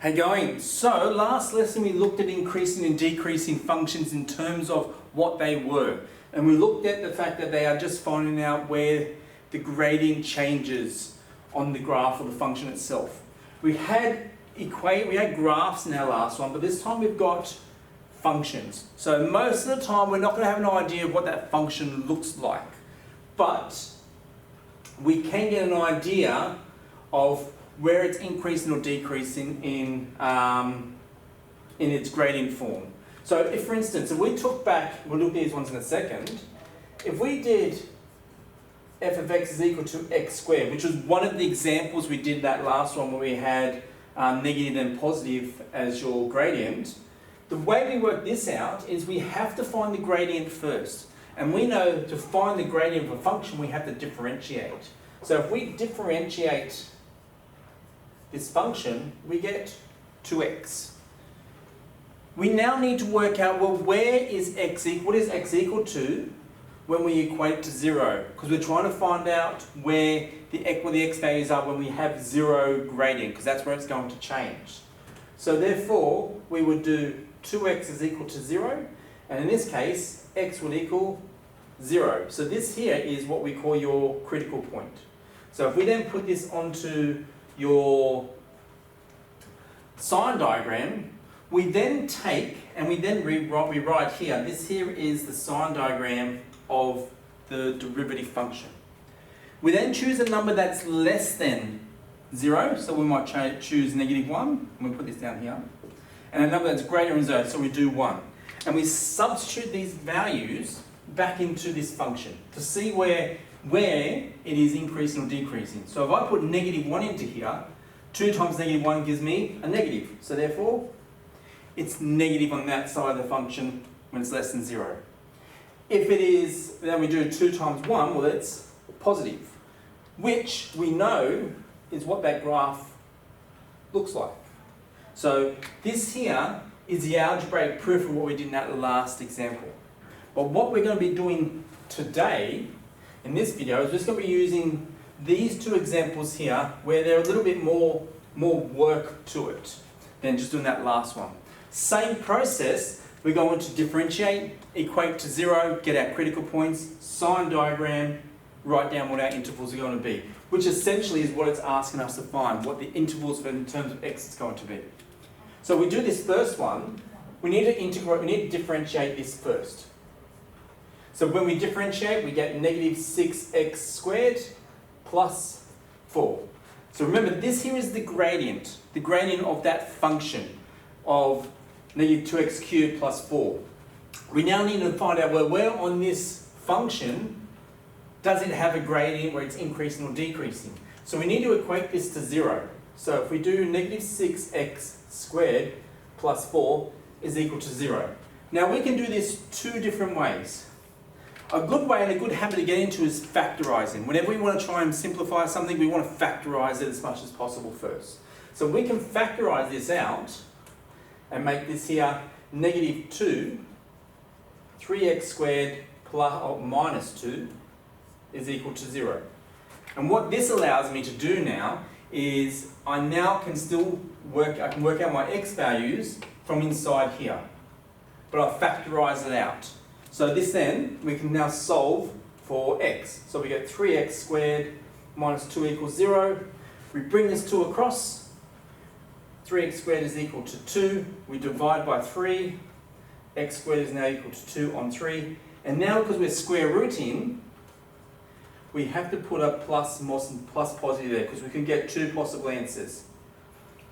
Hey going? So last lesson we looked at increasing and decreasing functions in terms of what they were. And we looked at the fact that they are just finding out where the gradient changes on the graph of the function itself. We had graphs in our last one, but this time we've got functions. So most of the time we're not going to have an idea of what that function looks like. But we can get an idea of where it's increasing or decreasing in its gradient form. So if, for instance, if we took back, we'll look at these ones in a second, if we did f of x is equal to x squared, which was one of the examples we did that last one where we had negative and positive as your gradient, the way we work this out is we have to find the gradient first. And we know to find the gradient of a function we have to differentiate. So if we differentiate this function, we get 2x. We now need to work out, well, where is x equal? What is x equal to when we equate it to 0? Because we're trying to find out where the x values are when we have 0 gradient, because that's where it's going to change. So therefore, we would do 2x is equal to 0, and in this case, x would equal 0. So this here is what we call your critical point. So if we then put this onto your sign diagram, we then take and we then rewrite here. This here is the sign diagram of the derivative function. We then choose a number that's less than 0, so we might choose -1, and we put this down here, and a number that's greater than 0, so we do 1. And we substitute these values back into this function to see where it is increasing or decreasing. So if I put -1 into here, 2 times -1 gives me a negative. So therefore, it's negative on that side of the function when it's less than 0. If it is, then we do 2 times 1, well, it's positive, which we know is what that graph looks like. So this here is the algebraic proof of what we did in that last example. But what we're going to be doing today in this video is just going to be using these two examples here where they're a little bit more work to it than just doing that last one. Same process, we're going to differentiate, equate to 0, get our critical points, sign diagram, write down what our intervals are going to be, which essentially is what it's asking us to find, what the intervals in terms of x is going to be. So we do this first one, we need to differentiate this first. So when we differentiate, we get -6x squared plus 4. So remember, this here is the gradient of that function of -2x cubed plus 4. We now need to find out, well, where on this function does it have a gradient where it's increasing or decreasing? So we need to equate this to 0. So if we do -6x squared plus 4 is equal to 0. Now we can do this two different ways. A good way and a good habit to get into is factorising. Whenever we want to try and simplify something, we want to factorise it as much as possible first. So we can factorise this out and make this here -2, 3x squared minus 2 is equal to 0. And what this allows me to do now is I can work out my x values from inside here, but I'll factorise it out. So this then, we can now solve for x. So we get 3x squared minus 2 equals 0. We bring this 2 across. 3x squared is equal to 2. We divide by 3. X squared is now equal to 2 on 3. And now because we're square rooting, we have to put a plus positive there because we can get two possible answers.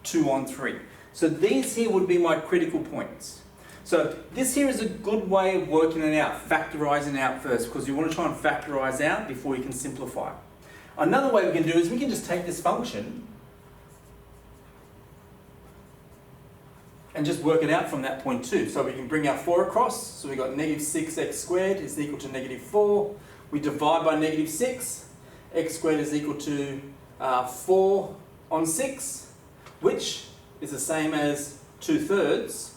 2 on 3. So these here would be my critical points. So this here is a good way of working it out, factorising out first, because you want to try and factorise out before you can simplify. Another way we can do is we can just take this function and just work it out from that point too. So we can bring our 4 across, so we've got -6x squared is equal to -4. We divide by -6, x squared is equal to 4 on 6, which is the same as 2/3.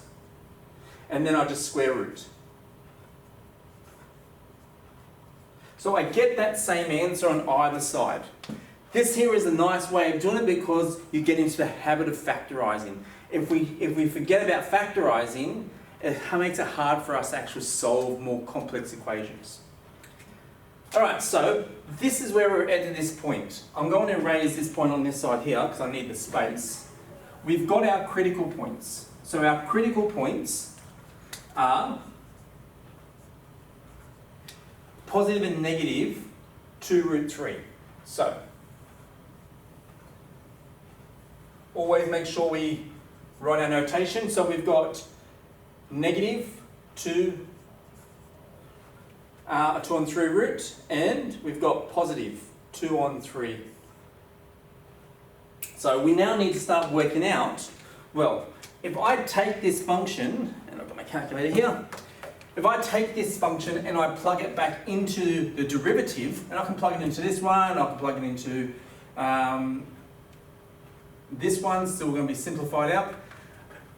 And then I just square root. So I get that same answer on either side. This here is a nice way of doing it because you get into the habit of factorising. if we forget about factorising, it makes it hard for us to actually solve more complex equations. Alright, so this is where we're at this point. I'm going to erase this point on this side here because I need the space. We've got our critical points. So our critical points are positive and negative 2 root 3. So, always make sure we write our notation. So we've got negative 2 on 3 root, and we've got positive 2 on 3. So we now need to start working out, well, if I take this function, and I've got my calculator here, if I take this function and I plug it back into the derivative, and I can plug it into this one, I can plug it into this one, still going to be simplified out.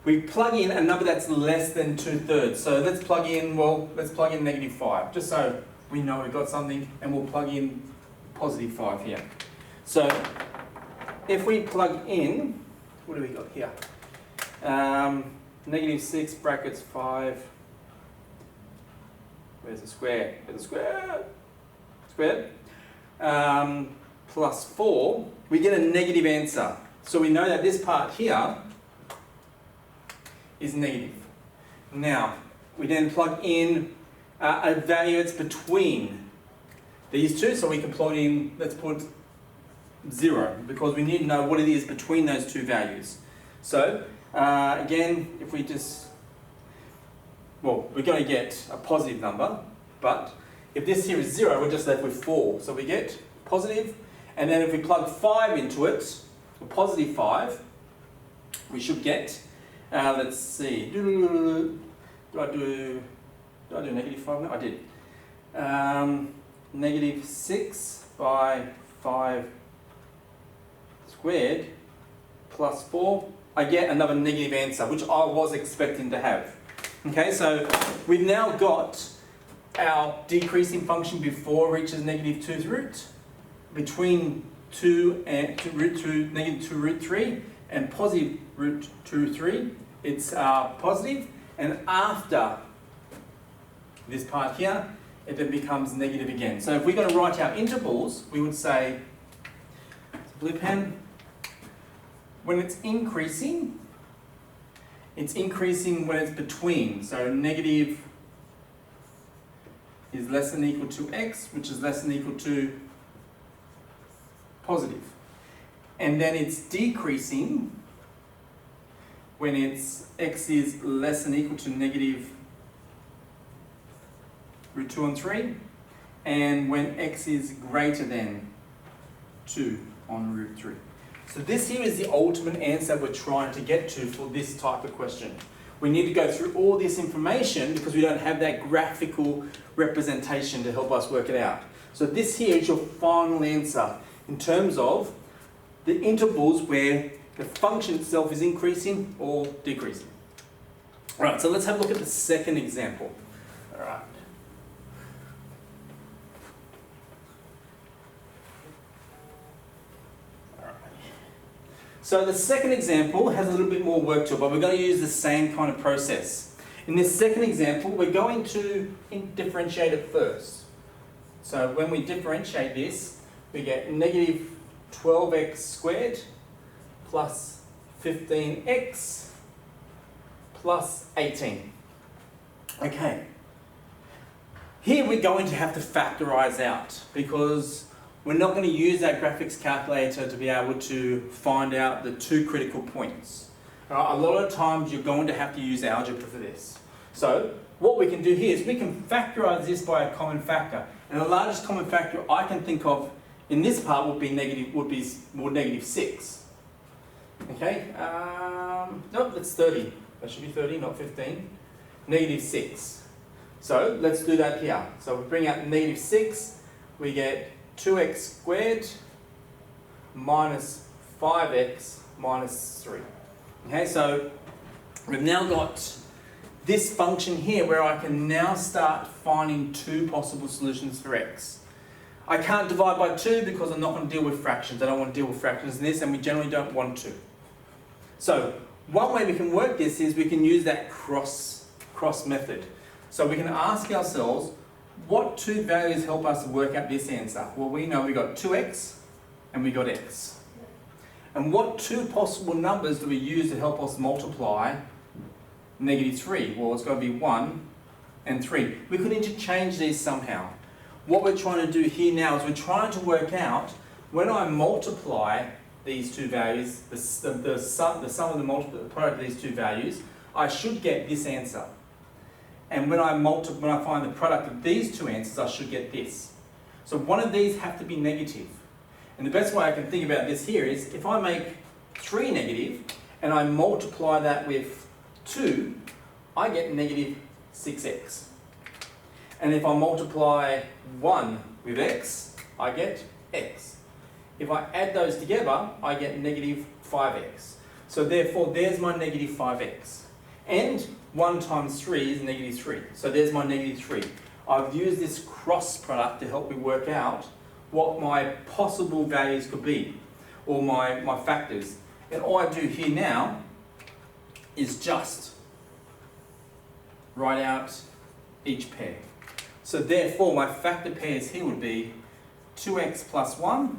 We plug in a number that's less than 2/3. So let's plug in negative 5, just so we know we've got something, and we'll plug in positive 5 here. So if we plug in, what do we got here? Negative 6 brackets 5. Where's the square? Where's the square? Squared. Plus 4, we get a negative answer. So we know that this part here is negative. Now, we then plug in a value that's between these two, so we can plug in, let's put 0, because we need to know what it is between those two values. So, again, if we just, well, we're going to get a positive number, but if this here is 0, we're just left with 4. So we get positive, and then if we plug 5 into it, a positive 5, we should get, let's see, do I do negative 5 now? I did. Negative 6 by 5 squared plus 4, I get another negative answer, which I was expecting to have. Okay, so we've now got our decreasing function before it reaches negative 2's root, between 2 and negative 2 root 3 and positive root 2 3, it's positive, and after this part here, it then becomes negative again. So if we're going to write our intervals, we would say, blue pen, when it's increasing when it's between. So negative is less than or equal to x, which is less than or equal to positive. And then it's decreasing when it's x is less than or equal to negative root 2 on 3, and when x is greater than 2 on root 3. So this here is the ultimate answer we're trying to get to for this type of question. We need to go through all this information because we don't have that graphical representation to help us work it out. So this here is your final answer in terms of the intervals where the function itself is increasing or decreasing. All right, so let's have a look at the second example. All right. So the second example has a little bit more work to it, but we're going to use the same kind of process. In this second example, we're going to differentiate it first. So when we differentiate this, we get negative 12x squared plus 15x plus 18. Okay. Here we're going to have to factorize out because we're not going to use that graphics calculator to be able to find out the two critical points. A lot of times you're going to have to use algebra for this. So what we can do here is we can factorize this by a common factor. And the largest common factor I can think of in this part would be negative 6. Okay, nope, that's 30. That should be 30, not 15. Negative 6. So let's do that here. So we bring out negative 6, we get 2x squared minus 5x minus 3. Okay, so we've now got this function here where I can now start finding two possible solutions for x. I can't divide by 2 because I'm not going to deal with fractions. I don't want to deal with fractions in this, and we generally don't want to. So One way we can work this is we can use that cross method. So we can ask ourselves, what two values help us work out this answer? Well, we know we got 2x and we got x. And what two possible numbers do we use to help us multiply -3? Well, it's got to be 1 and 3. We could interchange these somehow. What we're trying to do here now is we're trying to work out when I multiply these two values, the sum of the product of these two values, I should get this answer. And when I find the product of these two answers, I should get this. So one of these have to be negative. And the best way I can think about this here is if I make 3 negative and I multiply that with 2, I get -6x. And if I multiply 1 with x, I get x. If I add those together, I get -5x. So therefore, there's my -5x. And 1 times 3 is -3. So there's my -3. I've used this cross product to help me work out what my possible values could be, or my factors. And all I do here now is just write out each pair. So therefore, my factor pairs here would be 2x plus 1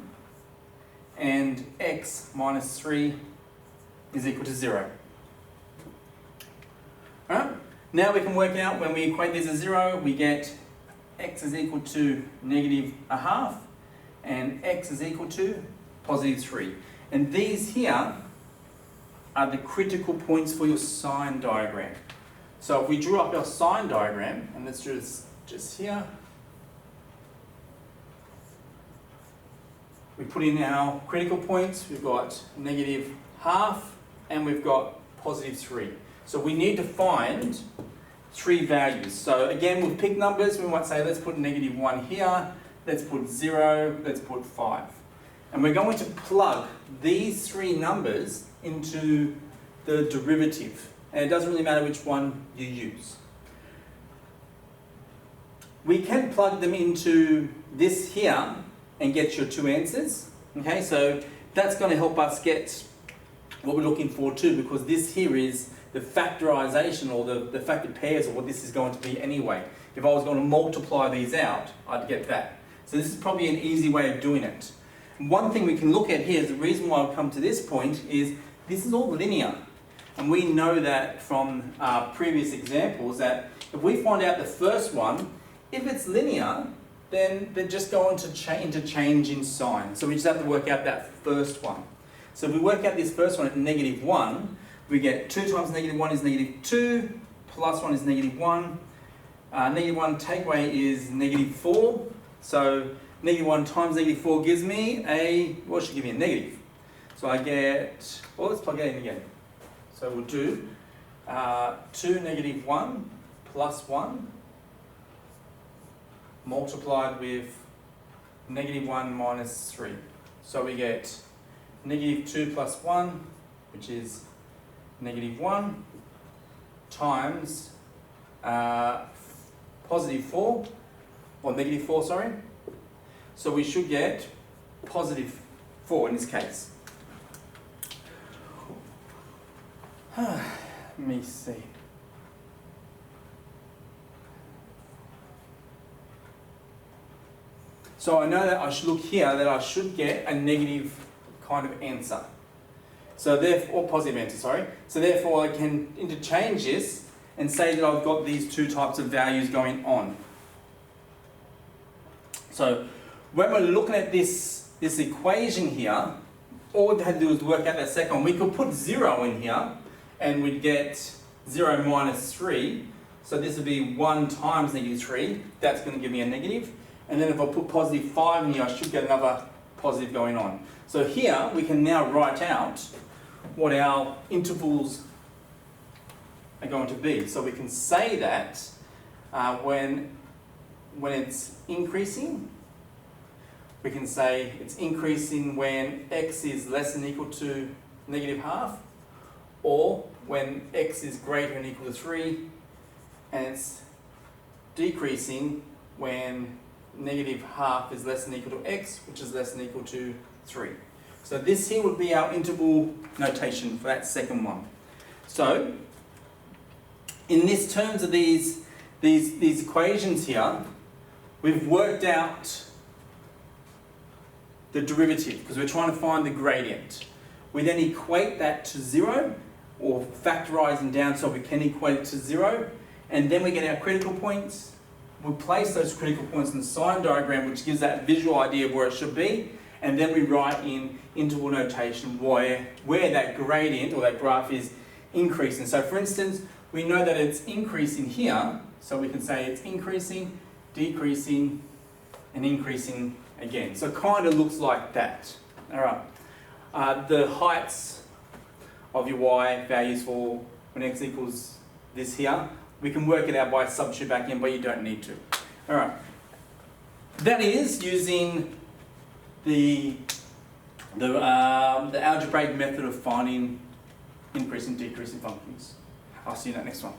and x minus 3 is equal to 0. Alright, now we can work out when we equate this as 0, we get x is equal to -1/2 and x is equal to +3. And these here are the critical points for your sign diagram. So if we drew up our sign diagram, and let's do this just here, we put in our critical points, we've got -1/2 and we've got +3. So we need to find 3 values. So again, we'll pick numbers, we might say let's put -1 here, let's put 0, let's put 5. And we're going to plug these 3 numbers into the derivative. And it doesn't really matter which one you use. We can plug them into this here and get your 2 answers. Okay, so that's going to help us get what we're looking for too, because this here is the factorization or the factor pairs of what this is going to be anyway. If I was going to multiply these out, I'd get that. So this is probably an easy way of doing it. One thing we can look at here is the reason why I've come to this point is this is all linear. And we know that from previous examples that if we find out the first one, if it's linear, then they're just going to interchange in sign. So we just have to work out that first one. So if we work out this first one at -1, we get 2 times -1 is -2, plus 1 is -1. -1 take away is -4. So -1 times -4 gives me a, what should give me a negative? So I get, well, let's plug that in again. So we'll do 2 -1 plus 1 multiplied with -1 minus 3. So we get -2 plus 1, which is -1, times +4, or -4, sorry. So we should get +4 in this case. Let me see. So I know that I should look here that I should get a negative kind of answer. So therefore, or positive answer, sorry. So therefore I can interchange this and say that I've got these 2 types of values going on. So when we're looking at this equation here, all we had to do was work out that second one. We could put 0 in here and we'd get 0 minus 3. So this would be 1 times -3. That's going to give me a negative. And then if I put +5 in here, I should get another positive going on. So here we can now write out what our intervals are going to be. So we can say that when it's increasing, we can say it's increasing when x is less than or equal to -1/2, or when x is greater than or equal to 3, and it's decreasing when -1/2 is less than or equal to x, which is less than or equal to 3. So this here would be our interval notation for that second one. So, in this terms of these equations here, we've worked out the derivative because we're trying to find the gradient. We then equate that to 0, or factorising down so we can equate it to 0, and then we get our critical points. We place those critical points in the sign diagram, which gives that visual idea of where it should be, and then we write in interval notation where that gradient or that graph is increasing. So for instance, we know that it's increasing here, so we can say it's increasing, decreasing, and increasing again. So it kind of looks like that. All right. The heights of your y values for when x equals this here, we can work it out by substitute back in, but you don't need to. All right. That is using the algebraic method of finding increasing and decreasing functions. I'll see you in that next one.